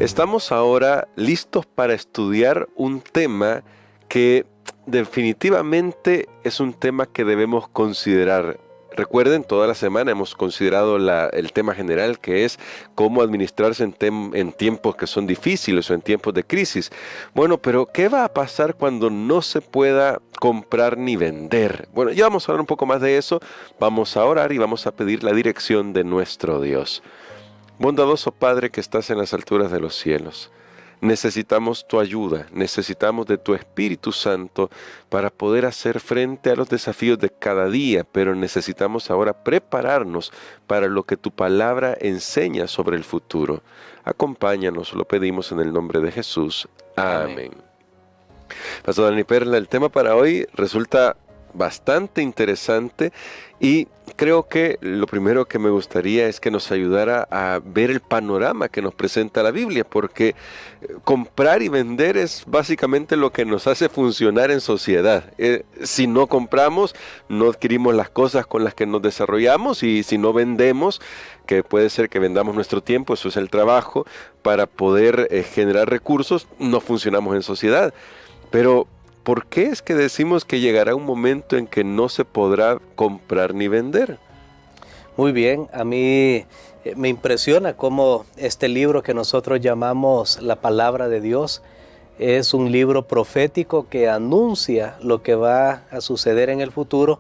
Estamos ahora listos para estudiar un tema que definitivamente es un tema que debemos considerar. Recuerden, toda la semana hemos considerado el tema general, que es cómo administrarse en tiempos que son difíciles o en tiempos de crisis. Bueno, pero ¿qué va a pasar cuando no se pueda comprar ni vender? Bueno, ya vamos a hablar un poco más de eso. Vamos a orar y vamos a pedir la dirección de nuestro Dios. Bondadoso Padre que estás en las alturas de los cielos, necesitamos tu ayuda, necesitamos de tu Espíritu Santo para poder hacer frente a los desafíos de cada día, pero necesitamos ahora prepararnos para lo que tu palabra enseña sobre el futuro. Acompáñanos, lo pedimos en el nombre de Jesús. Amén. Pastor Dani Perla, el tema para hoy resulta bastante interesante y creo que lo primero que me gustaría es que nos ayudara a ver el panorama que nos presenta la Biblia, porque comprar y vender es básicamente lo que nos hace funcionar en sociedad. Si no compramos, no adquirimos las cosas con las que nos desarrollamos, y si no vendemos, que puede ser que vendamos nuestro tiempo, eso es el trabajo, para poder generar recursos, no funcionamos en sociedad. Pero ¿por qué es que decimos que llegará un momento en que no se podrá comprar ni vender? Muy bien, a mí me impresiona cómo este libro que nosotros llamamos la Palabra de Dios es un libro profético que anuncia lo que va a suceder en el futuro,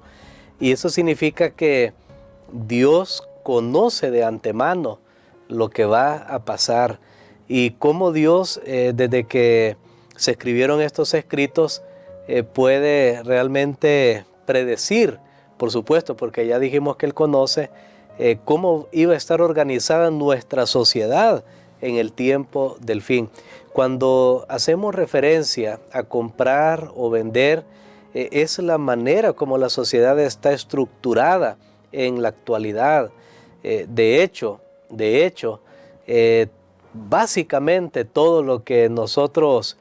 y eso significa que Dios conoce de antemano lo que va a pasar, y cómo Dios desde que se escribieron estos escritos puede realmente predecir, por supuesto, porque ya dijimos que Él conoce cómo iba a estar organizada nuestra sociedad en el tiempo del fin. Cuando hacemos referencia a comprar o vender, es la manera como la sociedad está estructurada en la actualidad. De hecho, básicamente todo lo que nosotros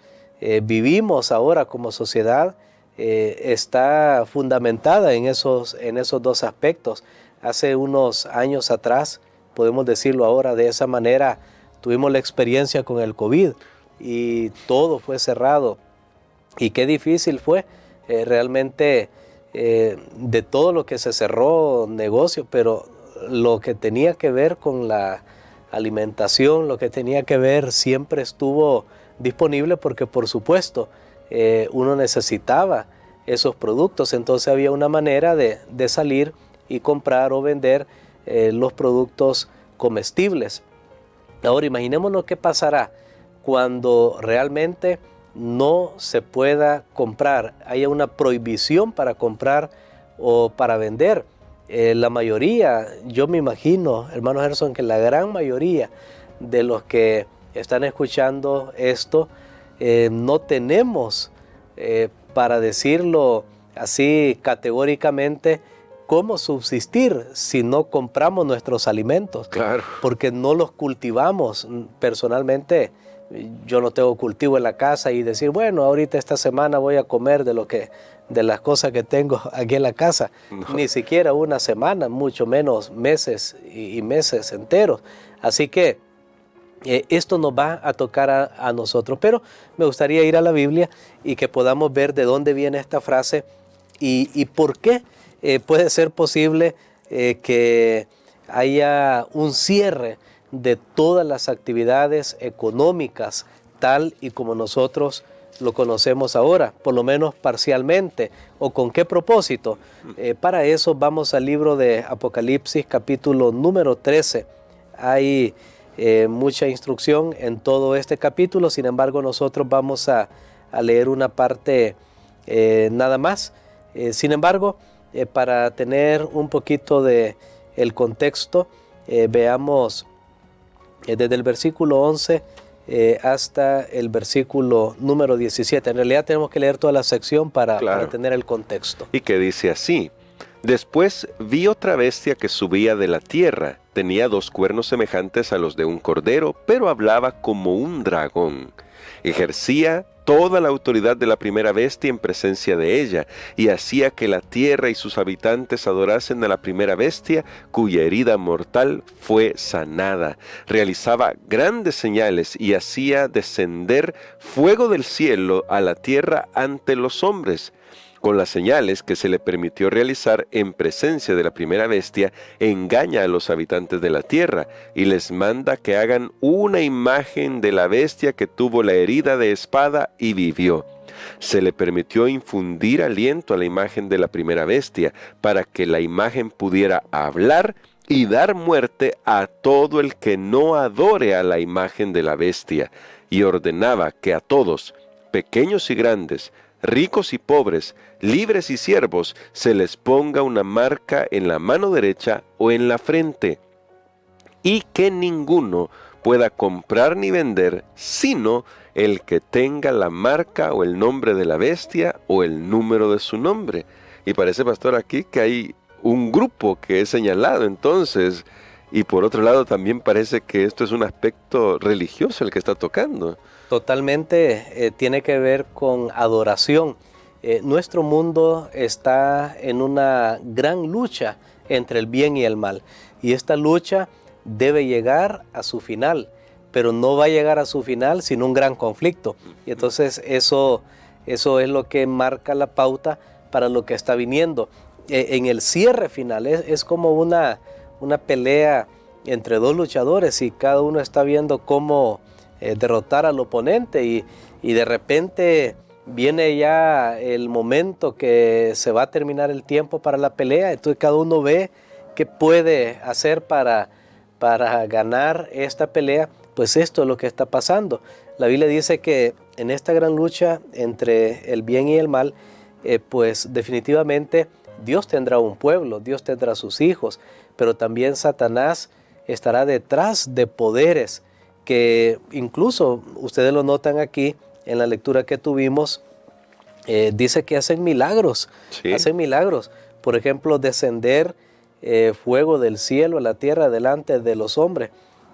vivimos ahora como sociedad está fundamentada en esos dos aspectos. Hace unos años atrás, podemos decirlo ahora de esa manera, tuvimos la experiencia con el COVID y todo fue cerrado. Y qué difícil fue realmente de todo lo que se cerró, negocio, pero lo que tenía que ver con la alimentación, lo que tenía que ver, siempre estuvo disponible, porque por supuesto uno necesitaba esos productos. Entonces había una manera de salir y comprar o vender los productos comestibles. Ahora imaginémonos qué pasará cuando realmente no se pueda comprar, haya una prohibición para comprar o para vender. La mayoría, yo me imagino, hermano Gerson, que la gran mayoría de los que están escuchando esto, no tenemos, para decirlo así categóricamente, cómo subsistir si no compramos nuestros alimentos. Claro. Porque no los cultivamos. Personalmente, yo no tengo cultivo en la casa y decir, bueno, ahorita esta semana voy a comer de las cosas que tengo aquí en la casa. No. Ni siquiera una semana, mucho menos meses y meses enteros. Así que esto nos va a tocar a nosotros. Pero me gustaría ir a la Biblia y que podamos ver de dónde viene esta frase y por qué puede ser posible que haya un cierre de todas las actividades económicas tal y como nosotros lo conocemos ahora, por lo menos parcialmente. ¿O con qué propósito? Para eso vamos al libro de Apocalipsis, capítulo número 13. Hay mucha instrucción en todo este capítulo, sin embargo nosotros vamos a leer una parte nada más. Sin embargo, para tener un poquito de el contexto, veamos desde el versículo 11 hasta el versículo número 17. En realidad tenemos que leer toda la sección para tener el contexto. Y que dice así: Después vi otra bestia que subía de la tierra. Tenía 2 cuernos semejantes a los de un cordero, pero hablaba como un dragón. Ejercía toda la autoridad de la primera bestia en presencia de ella, y hacía que la tierra y sus habitantes adorasen a la primera bestia, cuya herida mortal fue sanada. Realizaba grandes señales y hacía descender fuego del cielo a la tierra ante los hombres. Con las señales que se le permitió realizar en presencia de la primera bestia, engaña a los habitantes de la tierra y les manda que hagan una imagen de la bestia que tuvo la herida de espada y vivió. Se le permitió infundir aliento a la imagen de la primera bestia para que la imagen pudiera hablar y dar muerte a todo el que no adore a la imagen de la bestia, y ordenaba que a todos, pequeños y grandes, ricos y pobres, libres y siervos, se les ponga una marca en la mano derecha o en la frente, y que ninguno pueda comprar ni vender, sino el que tenga la marca o el nombre de la bestia o el número de su nombre. Y parece, pastor, aquí que hay un grupo que es señalado entonces, y por otro lado también parece que esto es un aspecto religioso el que está tocando. Totalmente tiene que ver con adoración. Nuestro mundo está en una gran lucha entre el bien y el mal. Y esta lucha debe llegar a su final, pero no va a llegar a su final sin un gran conflicto. Y entonces eso es lo que marca la pauta para lo que está viniendo. En el cierre final es como una pelea entre dos luchadores y cada uno está viendo cómo derrotar al oponente y de repente viene ya el momento que se va a terminar el tiempo para la pelea. Entonces cada uno ve qué puede hacer para ganar esta pelea. Pues esto es lo que está pasando. La Biblia dice que en esta gran lucha entre el bien y el mal, pues definitivamente Dios tendrá un pueblo, Dios tendrá sus hijos, pero también Satanás estará detrás de poderes que incluso, ustedes lo notan aquí en la lectura que tuvimos, dice que hacen milagros, sí. Hacen milagros. Por ejemplo, descender fuego del cielo a la tierra delante de los hombres.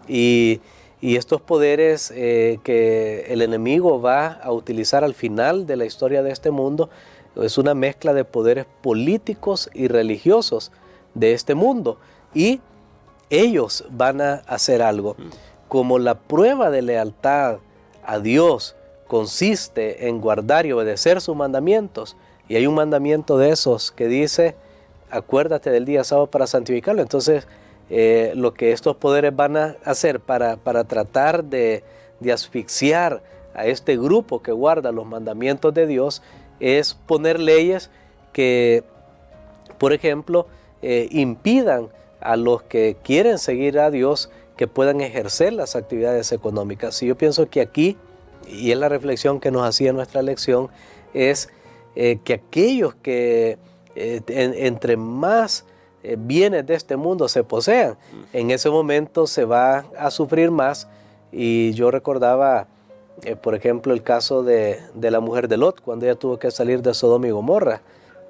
Y estos poderes que el enemigo va a utilizar al final de la historia de este mundo, es una mezcla de poderes políticos y religiosos de este mundo. Y ellos van a hacer algo. Como la prueba de lealtad a Dios consiste en guardar y obedecer sus mandamientos, y hay un mandamiento de esos que dice, acuérdate del día sábado para santificarlo. Entonces, lo que estos poderes van a hacer para tratar de asfixiar a este grupo que guarda los mandamientos de Dios es poner leyes que, por ejemplo, impidan a los que quieren seguir a Dios que puedan ejercer las actividades económicas. Y yo pienso que aquí, y es la reflexión que nos hacía nuestra lección, es que aquellos que entre más bienes de este mundo se posean, en ese momento se va a sufrir más. Y yo recordaba, por ejemplo, el caso de la mujer de Lot, cuando ella tuvo que salir de Sodoma y Gomorra.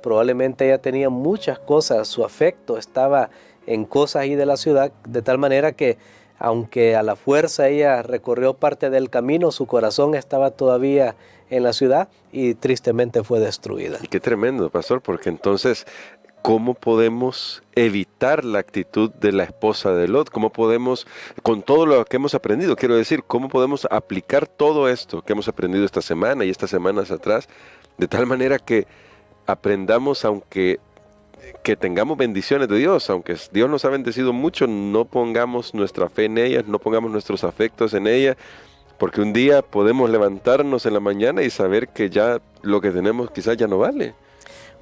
Probablemente ella tenía muchas cosas, su afecto estaba en cosas ahí de la ciudad, de tal manera que aunque a la fuerza ella recorrió parte del camino, su corazón estaba todavía en la ciudad y tristemente fue destruida. Y qué tremendo, pastor, porque entonces, ¿cómo podemos evitar la actitud de la esposa de Lot? ¿Cómo podemos, con todo lo que hemos aprendido, quiero decir, cómo podemos aplicar todo esto que hemos aprendido esta semana y estas semanas atrás, de tal manera que aprendamos, aunque que tengamos bendiciones de Dios, aunque Dios nos ha bendecido mucho, no pongamos nuestra fe en ellas, no pongamos nuestros afectos en ellas, porque un día podemos levantarnos en la mañana y saber que ya lo que tenemos quizás ya no vale.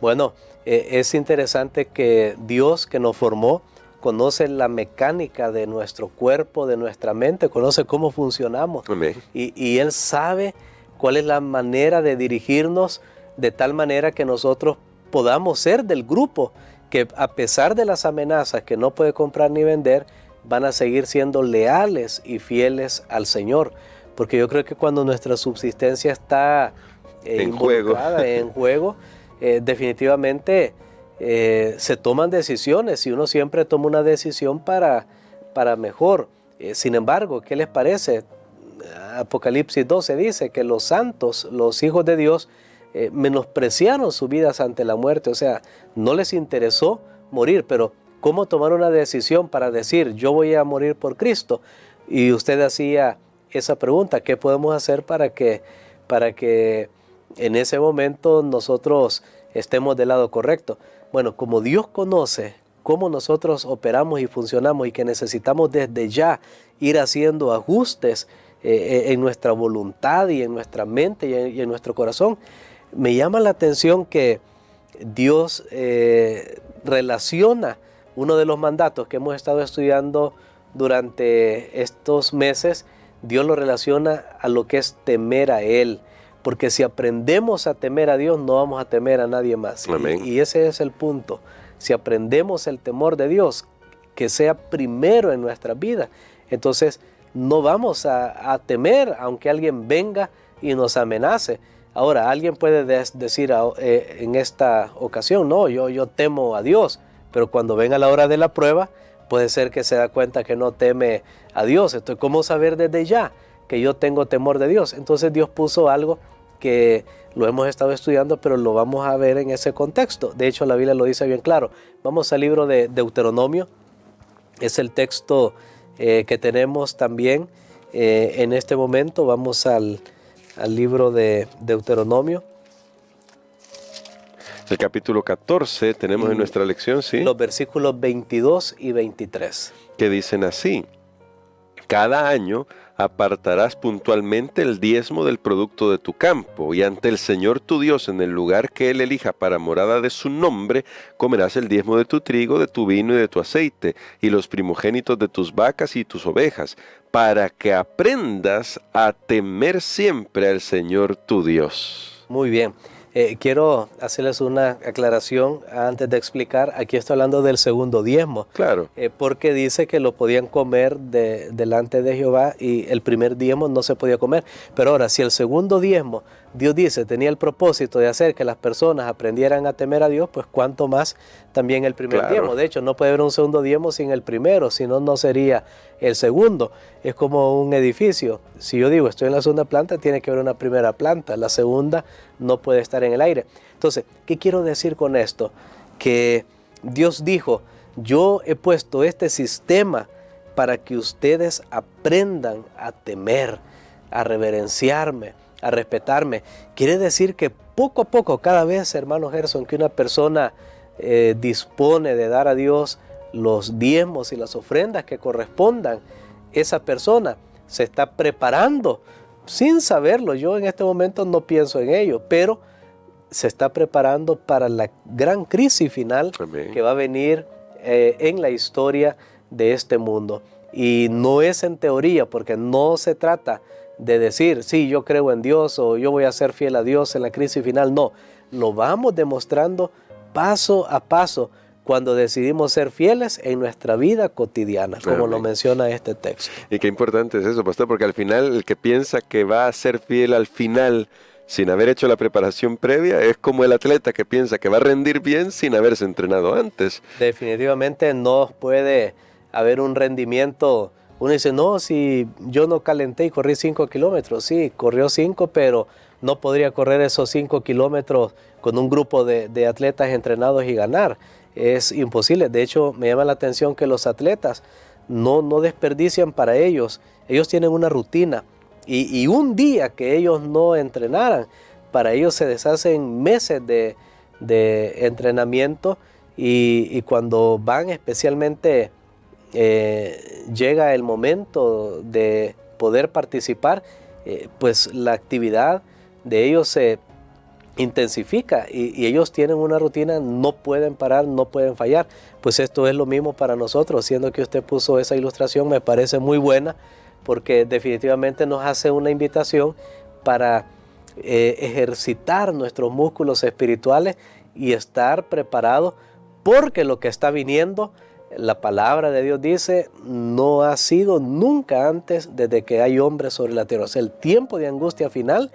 Bueno, es interesante que Dios, que nos formó, conoce la mecánica de nuestro cuerpo, de nuestra mente, conoce cómo funcionamos. Amén. Y Él sabe cuál es la manera de dirigirnos de tal manera que nosotros podamos ser del grupo que, a pesar de las amenazas que no puede comprar ni vender, van a seguir siendo leales y fieles al Señor. Porque yo creo que cuando nuestra subsistencia está involucrada en juego, definitivamente se toman decisiones y uno siempre toma una decisión para mejor. Sin embargo, ¿qué les parece? Apocalipsis 12 dice que los santos, los hijos de Dios, menospreciaron sus vidas ante la muerte, o sea, no les interesó morir, pero ¿cómo tomar una decisión para decir yo voy a morir por Cristo? Y usted hacía esa pregunta, ¿qué podemos hacer para que en ese momento nosotros estemos del lado correcto? Bueno, como Dios conoce cómo nosotros operamos y funcionamos y que necesitamos desde ya ir haciendo ajustes en nuestra voluntad y en nuestra mente y en nuestro corazón, me llama la atención que Dios relaciona uno de los mandatos que hemos estado estudiando durante estos meses. Dios lo relaciona a lo que es temer a Él, porque si aprendemos a temer a Dios no vamos a temer a nadie más. Y ese es el punto. Si aprendemos el temor de Dios, que sea primero en nuestra vida, entonces no vamos a temer aunque alguien venga y nos amenace. Ahora, alguien puede decir en esta ocasión, no, yo temo a Dios, pero cuando venga la hora de la prueba, puede ser que se da cuenta que no teme a Dios. Entonces, ¿cómo saber desde ya que yo tengo temor de Dios? Entonces Dios puso algo que lo hemos estado estudiando, pero lo vamos a ver en ese contexto. De hecho, la Biblia lo dice bien claro. Vamos al libro de Deuteronomio. Es el texto que tenemos también en este momento. Vamos al libro de Deuteronomio. El capítulo 14 tenemos en nuestra lección, ¿sí? Los versículos 22 y 23. Que dicen así: cada año apartarás puntualmente el diezmo del producto de tu campo, y ante el Señor tu Dios, en el lugar que Él elija para morada de su nombre, comerás el diezmo de tu trigo, de tu vino y de tu aceite, y los primogénitos de tus vacas y tus ovejas, para que aprendas a temer siempre al Señor tu Dios. Muy bien. Quiero hacerles una aclaración antes de explicar. Aquí estoy hablando del segundo diezmo. Claro. Porque dice que lo podían comer delante de Jehová y el primer diezmo no se podía comer. Pero ahora, si el segundo diezmo, Dios dice, tenía el propósito de hacer que las personas aprendieran a temer a Dios, pues cuánto más también el primer diezmo. De hecho, no puede haber un segundo diezmo sin el primero, si no, no sería el segundo. Es como un edificio. Si yo digo, estoy en la segunda planta, tiene que haber una primera planta. La segunda no puede estar en el aire. Entonces, ¿qué quiero decir con esto? Que Dios dijo, yo he puesto este sistema para que ustedes aprendan a temer, a reverenciarme, a respetarme. Quiere decir que poco a poco, cada vez, hermano Gerson, que una persona dispone de dar a Dios los diezmos y las ofrendas que correspondan, esa persona se está preparando sin saberlo. Yo en este momento no pienso en ello, pero se está preparando para la gran crisis final que va a venir en la historia de este mundo. Y no es en teoría, porque no se trata de decir, sí, yo creo en Dios o yo voy a ser fiel a Dios en la crisis final. No, lo vamos demostrando paso a paso cuando decidimos ser fieles en nuestra vida cotidiana, como lo menciona este texto. Y qué importante es eso, pastor, porque al final el que piensa que va a ser fiel al final sin haber hecho la preparación previa es como el atleta que piensa que va a rendir bien sin haberse entrenado antes. Definitivamente no puede haber un rendimiento. Uno dice, no, si yo no calenté y corrí 5 kilómetros, sí, corrió 5, pero no podría correr esos 5 kilómetros con un grupo de atletas entrenados y ganar. Es imposible. De hecho, me llama la atención que los atletas no desperdician para ellos. Ellos tienen una rutina y un día que ellos no entrenaran, para ellos se deshacen meses de entrenamiento y cuando van especialmente llega el momento de poder participar, pues la actividad de ellos se intensifica y ellos tienen una rutina, no pueden parar, no pueden fallar. Pues esto es lo mismo para nosotros, siendo que usted puso esa ilustración, me parece muy buena, porque definitivamente nos hace una invitación para ejercitar nuestros músculos espirituales y estar preparados, porque lo que está viniendo, la palabra de Dios dice, no ha sido nunca antes desde que hay hombres sobre la tierra. O sea, el tiempo de angustia final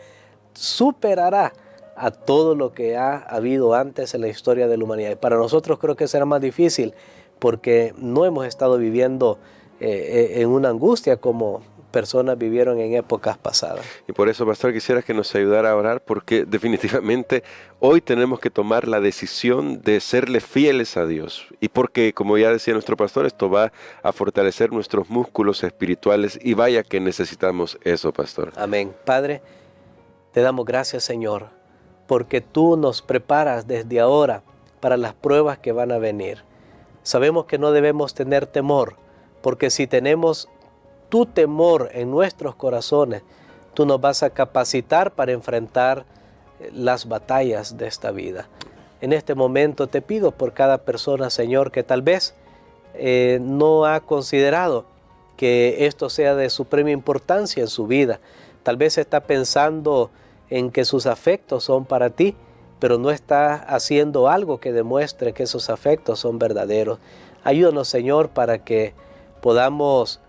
superará a todo lo que ha habido antes en la historia de la humanidad. Y para nosotros creo que será más difícil porque no hemos estado viviendo en una angustia como personas vivieron en épocas pasadas. Y por eso, pastor, quisiera que nos ayudara a orar, porque definitivamente hoy tenemos que tomar la decisión de serle fieles a Dios. Y porque, como ya decía nuestro pastor, esto va a fortalecer nuestros músculos espirituales, y vaya que necesitamos eso, pastor. Amén. Padre, te damos gracias, Señor, porque tú nos preparas desde ahora para las pruebas que van a venir. Sabemos que no debemos tener temor, porque si tenemos tu temor en nuestros corazones, tú nos vas a capacitar para enfrentar las batallas de esta vida. En este momento te pido por cada persona, Señor, que tal vez no ha considerado que esto sea de suprema importancia en su vida. Tal vez está pensando en que sus afectos son para ti, pero no está haciendo algo que demuestre que esos afectos son verdaderos. Ayúdanos, Señor, para que podamos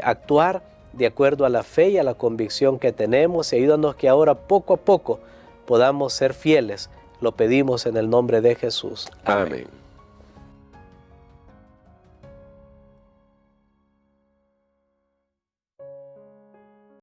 actuar de acuerdo a la fe y a la convicción que tenemos, y ayúdanos que ahora poco a poco podamos ser fieles. Lo pedimos en el nombre de Jesús. Amén.